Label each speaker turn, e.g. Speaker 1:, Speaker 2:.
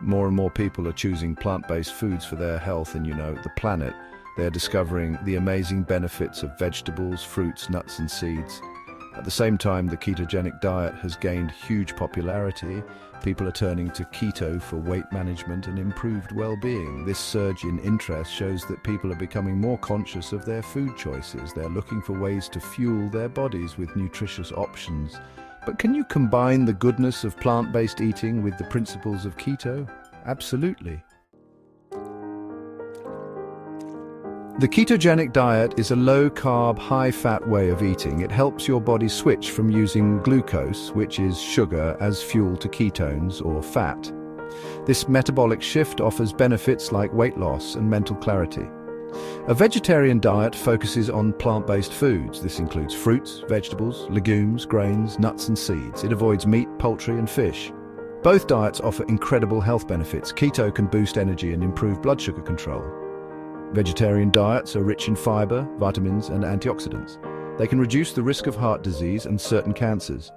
Speaker 1: more and more people are choosing plant-based foods for their health and, the planet. They're discovering the amazing benefits of vegetables, fruits, nuts and seeds. At the same time, the ketogenic diet has gained huge popularity. People are turning to keto for weight management and improved well-being. This surge in interest shows that people are becoming more conscious of their food choices. They're looking for ways to fuel their bodies with nutritious options. But can you combine the goodness of plant-based eating with the principles of keto? Absolutely. The ketogenic diet is a low-carb, high-fat way of eating. It helps your body switch from using glucose, which is sugar, as fuel to ketones, or fat. This metabolic shift offers benefits like weight loss and mental clarity. A vegetarian diet focuses on plant-based foods. This includes fruits, vegetables, legumes, grains, nuts and seeds. It avoids meat, poultry and fish. Both diets offer incredible health benefits. Keto can boost energy and improve blood sugar control. Vegetarian diets are rich in fiber, vitamins and antioxidants. They can reduce the risk of heart disease and certain cancers.